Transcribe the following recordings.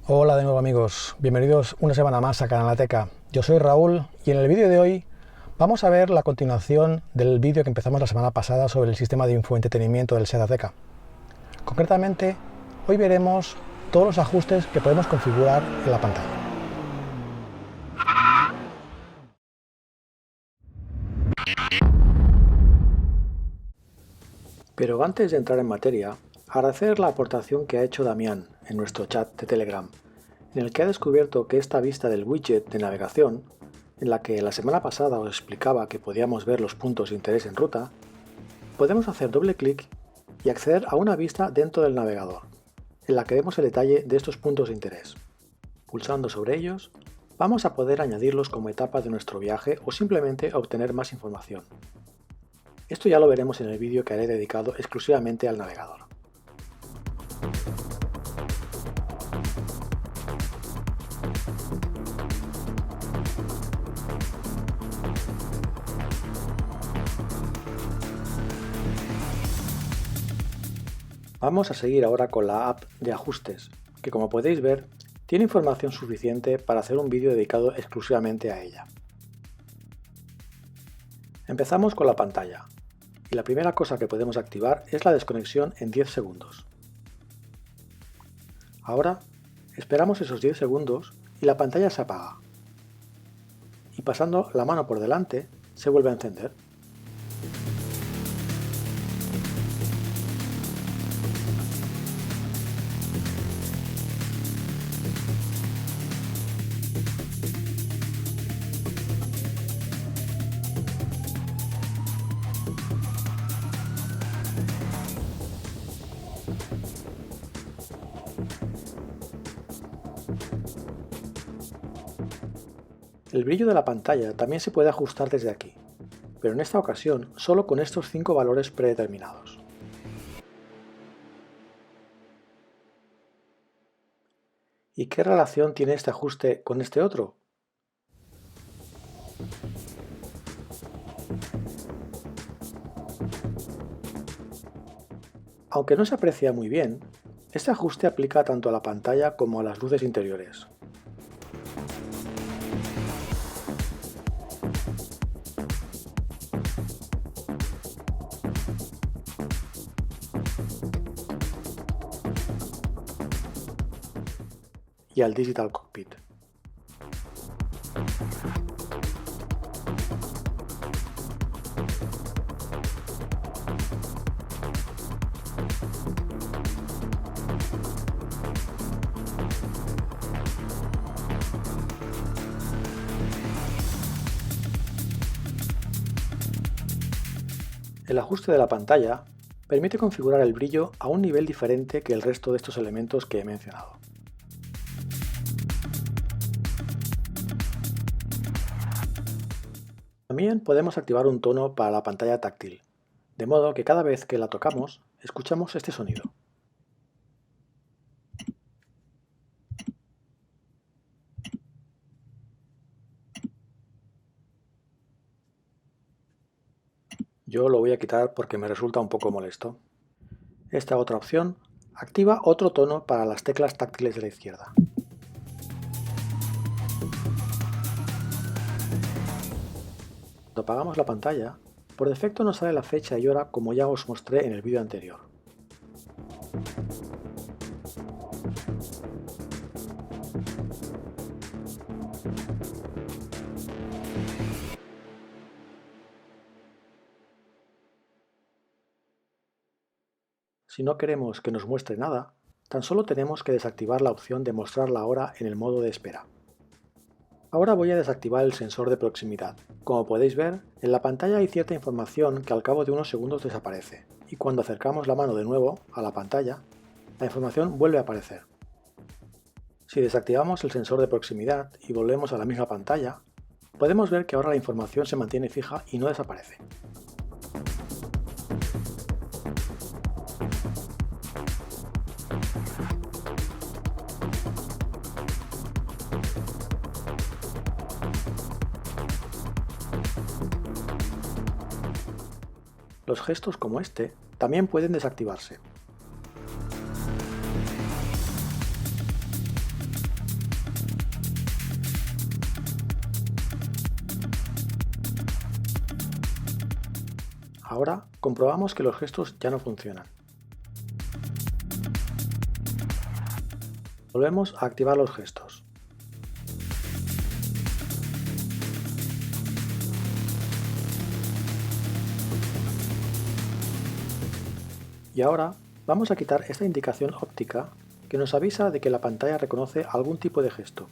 Hola de nuevo amigos, bienvenidos una semana más a Canalateca. Yo soy Raúl y en el vídeo de hoy vamos a ver la continuación del vídeo que empezamos la semana pasada sobre el sistema de infoentretenimiento del SEAT Ateca. Concretamente, hoy veremos todos los ajustes que podemos configurar en la pantalla. Pero antes de entrar en materia, agradecer la aportación que ha hecho Damián en nuestro chat de Telegram, en el que ha descubierto que esta vista del widget de navegación, en la que la semana pasada os explicaba que podíamos ver los puntos de interés en ruta, podemos hacer doble clic y acceder a una vista dentro del navegador, en la que vemos el detalle de estos puntos de interés. Pulsando sobre ellos, vamos a poder añadirlos como etapa de nuestro viaje o simplemente obtener más información. Esto ya lo veremos en el vídeo que haré dedicado exclusivamente al navegador. Vamos a seguir ahora con la app de ajustes, que como podéis ver, tiene información suficiente para hacer un vídeo dedicado exclusivamente a ella. Empezamos con la pantalla, y la primera cosa que podemos activar es la desconexión en 10 segundos. Ahora, esperamos esos 10 segundos y la pantalla se apaga. Y pasando la mano por delante, se vuelve a encender. El brillo de la pantalla también se puede ajustar desde aquí, pero en esta ocasión solo con estos 5 valores predeterminados. ¿Y qué relación tiene este ajuste con este otro? Aunque no se aprecia muy bien, este ajuste aplica tanto a la pantalla como a las luces interiores. Y al Digital Cockpit. El ajuste de la pantalla permite configurar el brillo a un nivel diferente que el resto de estos elementos que he mencionado. También podemos activar un tono para la pantalla táctil, de modo que cada vez que la tocamos, escuchamos este sonido. Yo lo voy a quitar porque me resulta un poco molesto. Esta otra opción activa otro tono para las teclas táctiles de la izquierda. Cuando apagamos la pantalla, por defecto nos sale la fecha y hora como ya os mostré en el vídeo anterior. Si no queremos que nos muestre nada, tan solo tenemos que desactivar la opción de mostrar la hora en el modo de espera. Ahora voy a desactivar el sensor de proximidad. Como podéis ver, en la pantalla hay cierta información que al cabo de unos segundos desaparece, y cuando acercamos la mano de nuevo a la pantalla, la información vuelve a aparecer. Si desactivamos el sensor de proximidad y volvemos a la misma pantalla, podemos ver que ahora la información se mantiene fija y no desaparece. Los gestos como este también pueden desactivarse. Ahora comprobamos que los gestos ya no funcionan. Volvemos a activar los gestos. Y ahora vamos a quitar esta indicación óptica que nos avisa de que la pantalla reconoce algún tipo de gesto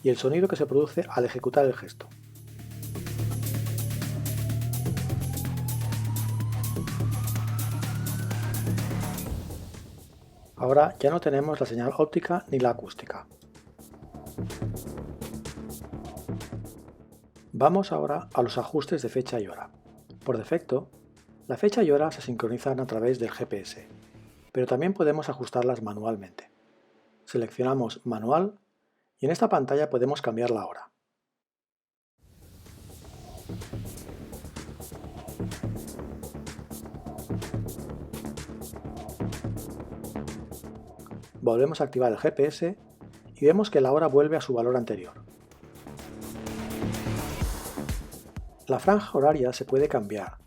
y el sonido que se produce al ejecutar el gesto. Ahora ya no tenemos la señal óptica ni la acústica. Vamos ahora a los ajustes de fecha y hora. Por defecto, la fecha y hora se sincronizan a través del GPS, pero también podemos ajustarlas manualmente. Seleccionamos Manual y en esta pantalla podemos cambiar la hora. Volvemos a activar el GPS y vemos que la hora vuelve a su valor anterior. La franja horaria se puede cambiar,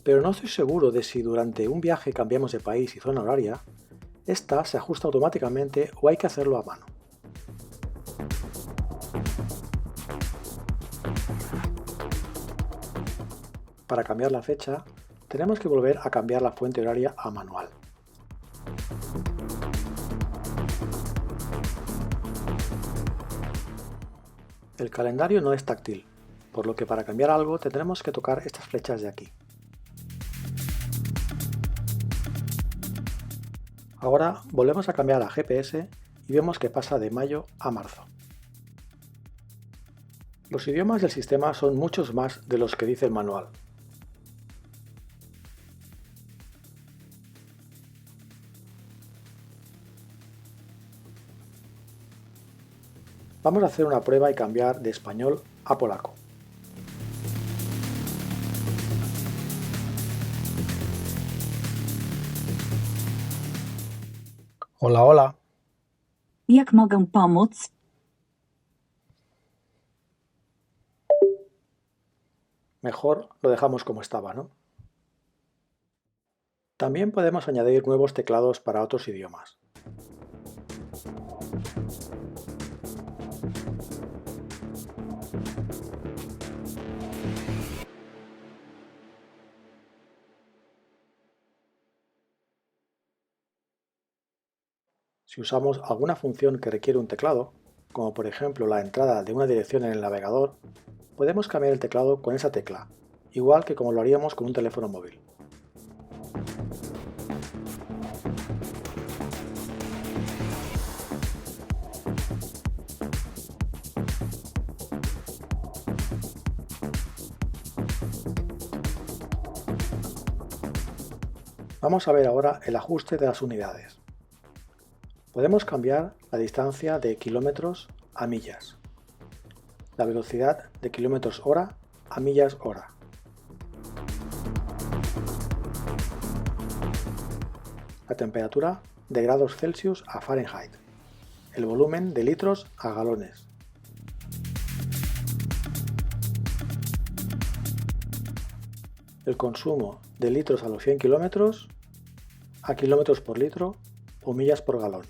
pero no estoy seguro de si durante un viaje cambiamos de país y zona horaria, esta se ajusta automáticamente o hay que hacerlo a mano. Para cambiar la fecha, tenemos que volver a cambiar la fuente horaria a manual. El calendario no es táctil, por lo que para cambiar algo tendremos que tocar estas flechas de aquí. Ahora volvemos a cambiar a GPS y vemos que pasa de mayo a marzo. Los idiomas del sistema son muchos más de los que dice el manual. Vamos a hacer una prueba y cambiar de español a polaco. Hola, hola. Jak mogę pomóc? Mejor lo dejamos como estaba, ¿no? También podemos añadir nuevos teclados para otros idiomas. Si usamos alguna función que requiere un teclado, como por ejemplo la entrada de una dirección en el navegador, podemos cambiar el teclado con esa tecla, igual que como lo haríamos con un teléfono móvil. Vamos a ver ahora el ajuste de las unidades. Podemos cambiar la distancia de kilómetros a millas, la velocidad de kilómetros hora a millas hora, la temperatura de grados Celsius a Fahrenheit, el volumen de litros a galones, el consumo de litros a los 100 kilómetros, a kilómetros por litro o millas por galón.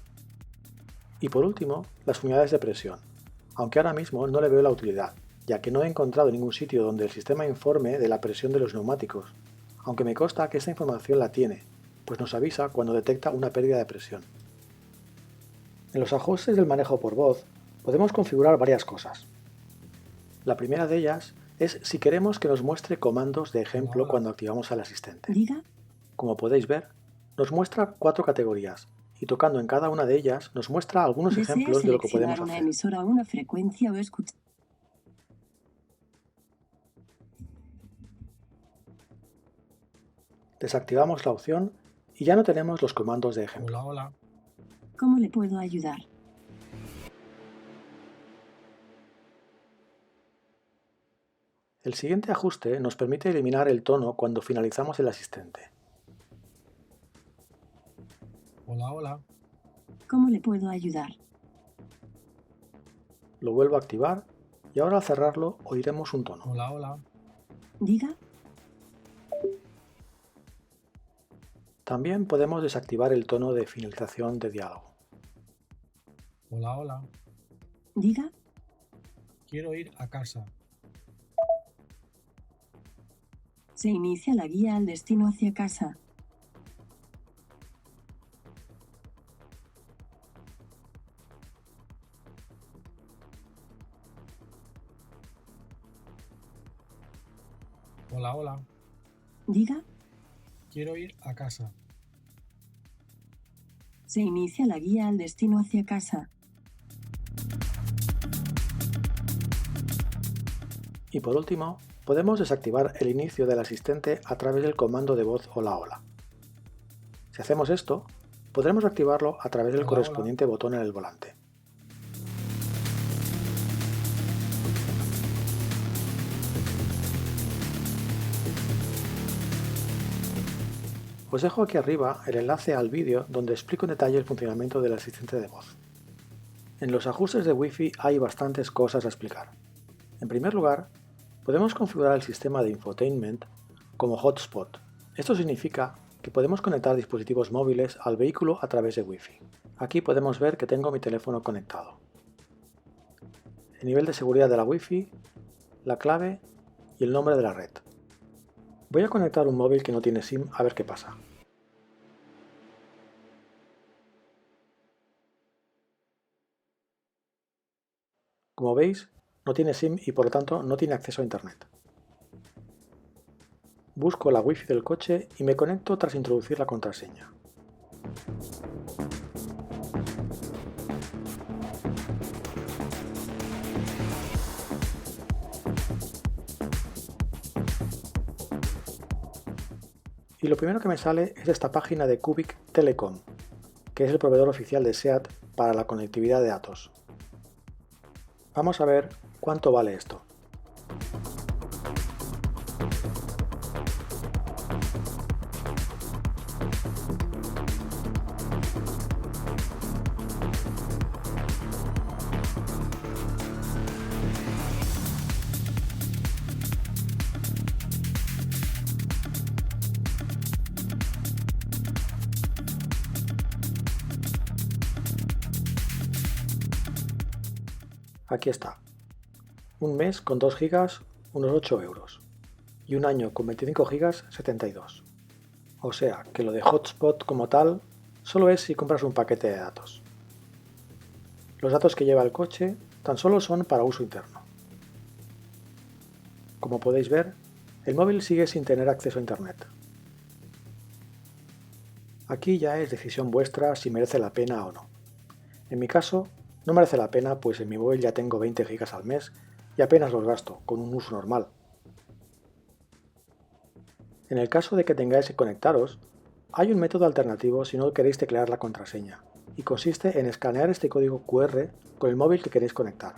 Y por último, las unidades de presión, aunque ahora mismo no le veo la utilidad, ya que no he encontrado ningún sitio donde el sistema informe de la presión de los neumáticos, aunque me consta que esta información la tiene, pues nos avisa cuando detecta una pérdida de presión. En los ajustes del manejo por voz podemos configurar varias cosas. La primera de ellas es si queremos que nos muestre comandos de ejemplo cuando activamos al asistente. Diga. Como podéis ver, nos muestra 4 categorías, y tocando en cada una de ellas nos muestra algunos ¿Desea ejemplos de lo que seleccionar podemos una hacer. emisora o una frecuencia o escuchar? Desactivamos la opción y ya no tenemos los comandos de ejemplo. Hola, hola. ¿Cómo le puedo ayudar? El siguiente ajuste nos permite eliminar el tono cuando finalizamos el asistente. Hola, hola. ¿Cómo le puedo ayudar? Lo vuelvo a activar y ahora al cerrarlo oiremos un tono. Hola, hola. Diga. También podemos desactivar el tono de finalización de diálogo. Hola, hola. Diga. Quiero ir a casa. Se inicia la guía al destino hacia casa. Hola, hola. Diga. Quiero ir a casa. Se inicia la guía al destino hacia casa. Y por último, podemos desactivar el inicio del asistente a través del comando de voz hola hola. Si hacemos esto, podremos activarlo a través del Hola, correspondiente botón en el volante. Os dejo aquí arriba el enlace al vídeo donde explico en detalle el funcionamiento del asistente de voz. En los ajustes de Wi-Fi hay bastantes cosas a explicar. En primer lugar, podemos configurar el sistema de infotainment como hotspot. Esto significa que podemos conectar dispositivos móviles al vehículo a través de Wi-Fi. Aquí podemos ver que tengo mi teléfono conectado. El nivel de seguridad de la Wi-Fi, la clave y el nombre de la red. Voy a conectar un móvil que no tiene SIM a ver qué pasa. Como veis, no tiene SIM y por lo tanto no tiene acceso a Internet. Busco la Wi-Fi del coche y me conecto tras introducir la contraseña. Y lo primero que me sale es esta página de Cubic Telecom, que es el proveedor oficial de SEAT para la conectividad de datos. Vamos a ver cuánto vale esto. Aquí está. Un mes con 2 GB, unos 8 euros. Y un año con 25 GB, 72. O sea que lo de hotspot como tal solo es si compras un paquete de datos. Los datos que lleva el coche tan solo son para uso interno. Como podéis ver, el móvil sigue sin tener acceso a Internet. Aquí ya es decisión vuestra si merece la pena o no. En mi caso, no merece la pena, pues en mi móvil ya tengo 20 GB al mes y apenas los gasto, con un uso normal. En el caso de que tengáis que conectaros, hay un método alternativo si no queréis teclear la contraseña, y consiste en escanear este código QR con el móvil que queréis conectar.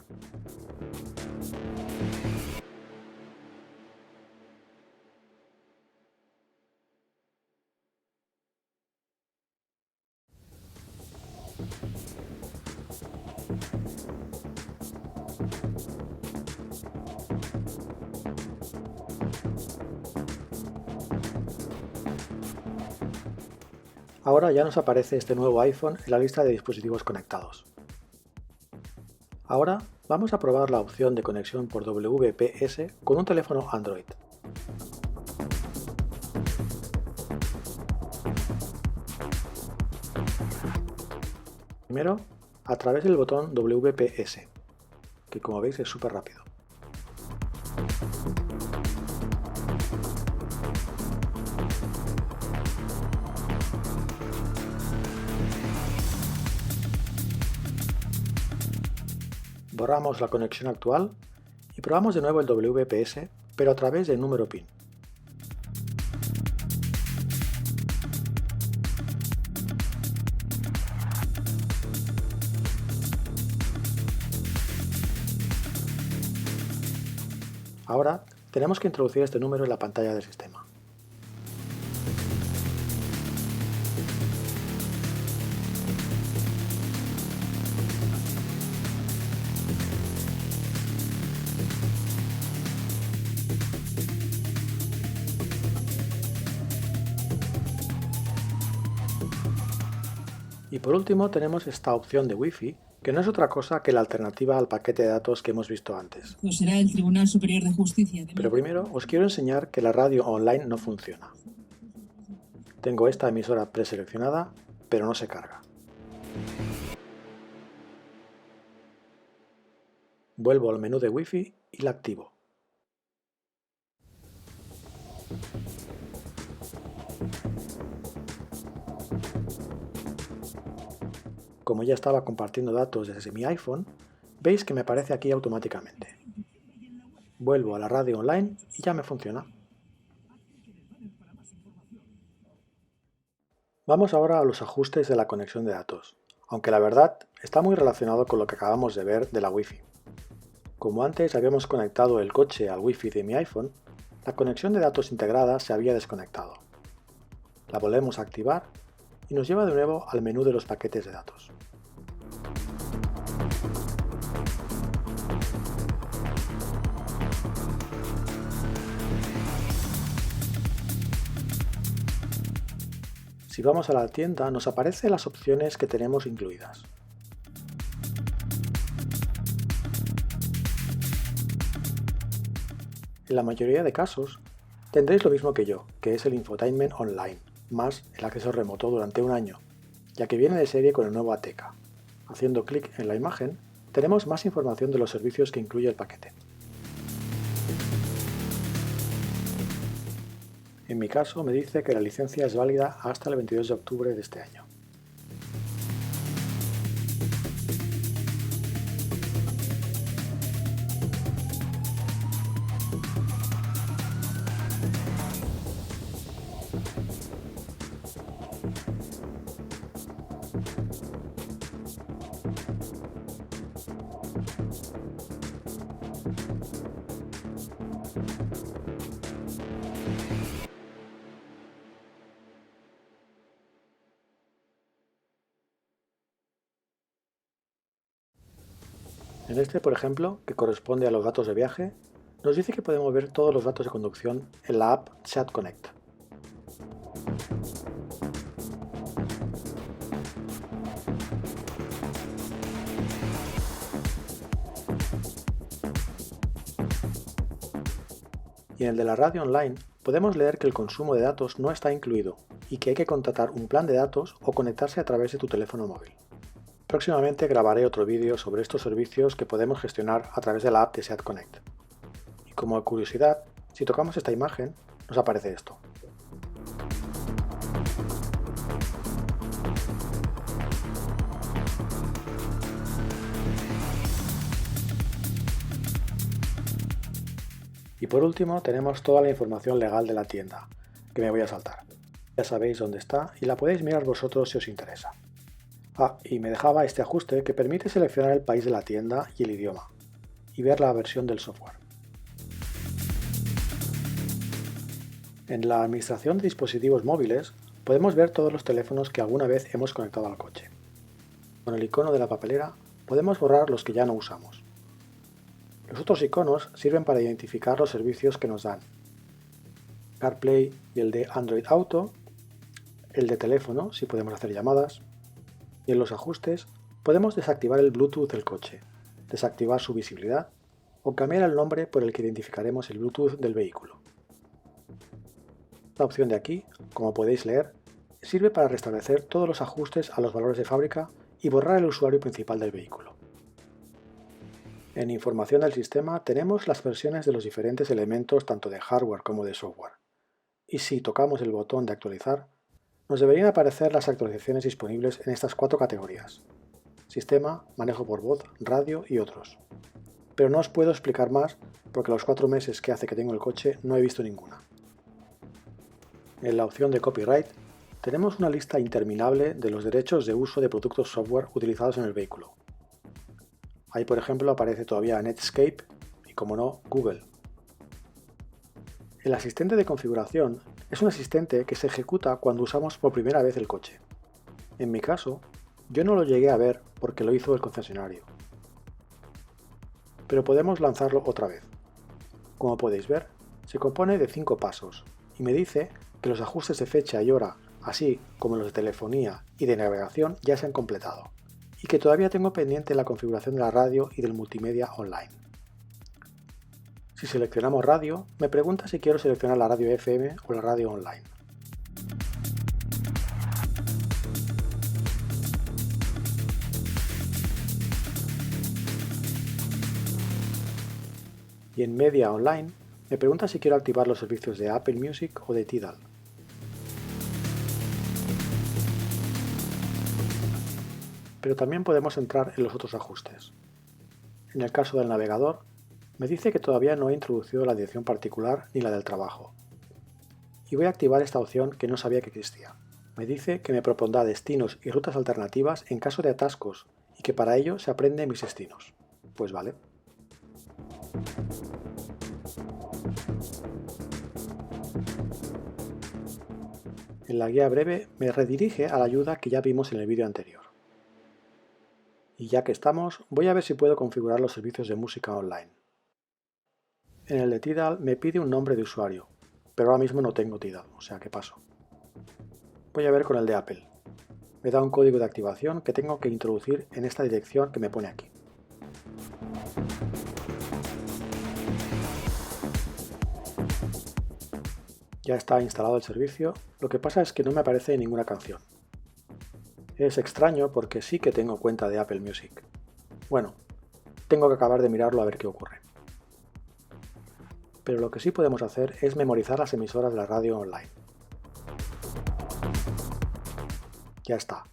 Ahora ya nos aparece este nuevo iPhone en la lista de dispositivos conectados. Ahora vamos a probar la opción de conexión por WPS con un teléfono Android. Primero, a través del botón WPS, que como veis es súper rápido. Borramos la conexión actual y probamos de nuevo el WPS, pero a través del número PIN. Ahora tenemos que introducir este número en la pantalla del sistema. Y por último tenemos esta opción de Wi-Fi, que no es otra cosa que la alternativa al paquete de datos que hemos visto antes. Pues será el Tribunal Superior de Justicia. Pero primero os quiero enseñar que la radio online no funciona. Tengo esta emisora preseleccionada, pero no se carga. Vuelvo al menú de Wi-Fi y la activo. Como ya estaba compartiendo datos desde mi iPhone, veis que me aparece aquí automáticamente. Vuelvo a la radio online y ya me funciona. Vamos ahora a los ajustes de la conexión de datos, aunque la verdad está muy relacionado con lo que acabamos de ver de la Wi-Fi. Como antes habíamos conectado el coche al Wi-Fi de mi iPhone, la conexión de datos integrada se había desconectado. La volvemos a activar y nos lleva de nuevo al menú de los paquetes de datos. Si vamos a la tienda nos aparecen las opciones que tenemos incluidas. En la mayoría de casos tendréis lo mismo que yo, que es el infotainment online, más el acceso remoto durante un año, ya que viene de serie con el nuevo ATK. Haciendo clic en la imagen, tenemos más información de los servicios que incluye el paquete. En mi caso me dice que la licencia es válida hasta el 22 de octubre de este año. En este, por ejemplo, que corresponde a los datos de viaje, nos dice que podemos ver todos los datos de conducción en la app Chat Connect. Y en el de la radio online podemos leer que el consumo de datos no está incluido y que hay que contratar un plan de datos o conectarse a través de tu teléfono móvil. Próximamente grabaré otro vídeo sobre estos servicios que podemos gestionar a través de la app de Chat Connect. Y como curiosidad, si tocamos esta imagen, nos aparece esto. Y por último tenemos toda la información legal de la tienda, que me voy a saltar. Ya sabéis dónde está y la podéis mirar vosotros si os interesa. Y me dejaba este ajuste que permite seleccionar el país de la tienda y el idioma, y ver la versión del software. En la administración de dispositivos móviles podemos ver todos los teléfonos que alguna vez hemos conectado al coche. Con el icono de la papelera podemos borrar los que ya no usamos. Los otros iconos sirven para identificar los servicios que nos dan. CarPlay y el de Android Auto, el de teléfono si podemos hacer llamadas, y en los ajustes podemos desactivar el Bluetooth del coche, desactivar su visibilidad o cambiar el nombre por el que identificaremos el Bluetooth del vehículo. La opción de aquí, como podéis leer, sirve para restablecer todos los ajustes a los valores de fábrica y borrar el usuario principal del vehículo. En información del sistema tenemos las versiones de los diferentes elementos tanto de hardware como de software. Y si tocamos el botón de actualizar, nos deberían aparecer las actualizaciones disponibles en estas 4 categorías: sistema, manejo por voz, radio y otros. Pero no os puedo explicar más porque los 4 meses que hace que tengo el coche no he visto ninguna. En la opción de copyright tenemos una lista interminable de los derechos de uso de productos software utilizados en el vehículo. Ahí, por ejemplo, aparece todavía Netscape y, como no, Google. El asistente de configuración es un asistente que se ejecuta cuando usamos por primera vez el coche. En mi caso, yo no lo llegué a ver porque lo hizo el concesionario. Pero podemos lanzarlo otra vez. Como podéis ver, se compone de 5 pasos y me dice que los ajustes de fecha y hora así como los de telefonía y de navegación ya se han completado, y que todavía tengo pendiente la configuración de la radio y del multimedia online. Si seleccionamos radio, me pregunta si quiero seleccionar la radio FM o la radio online. Y en Media Online me pregunta si quiero activar los servicios de Apple Music o de Tidal. Pero también podemos entrar en los otros ajustes. En el caso del navegador, me dice que todavía no he introducido la dirección particular ni la del trabajo. Y voy a activar esta opción que no sabía que existía. Me dice que me propondrá destinos y rutas alternativas en caso de atascos y que para ello se aprende mis destinos. Pues vale. En la guía breve me redirige a la ayuda que ya vimos en el vídeo anterior. Y ya que estamos, voy a ver si puedo configurar los servicios de música online. En el de Tidal me pide un nombre de usuario, pero ahora mismo no tengo Tidal, o sea que paso. Voy a ver con el de Apple. Me da un código de activación que tengo que introducir en esta dirección que me pone aquí. Ya está instalado el servicio, lo que pasa es que no me aparece ninguna canción. Es extraño porque sí que tengo cuenta de Apple Music. Bueno, tengo que acabar de mirarlo a ver qué ocurre. Pero lo que sí podemos hacer es memorizar las emisoras de la radio online. Ya está.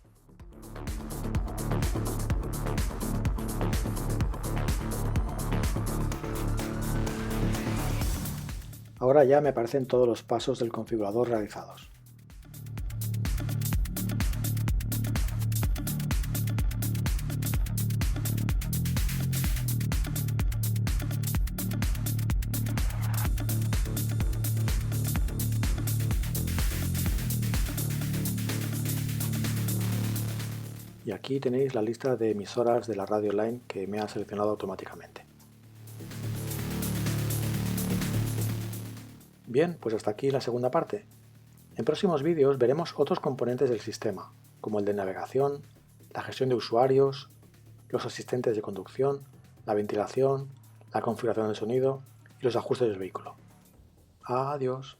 Ahora ya me aparecen todos los pasos del configurador realizados. Y aquí tenéis la lista de emisoras de la radio online que me ha seleccionado automáticamente. Bien, pues hasta aquí la segunda parte. En próximos vídeos veremos otros componentes del sistema, como el de navegación, la gestión de usuarios, los asistentes de conducción, la ventilación, la configuración del sonido y los ajustes del vehículo. Adiós.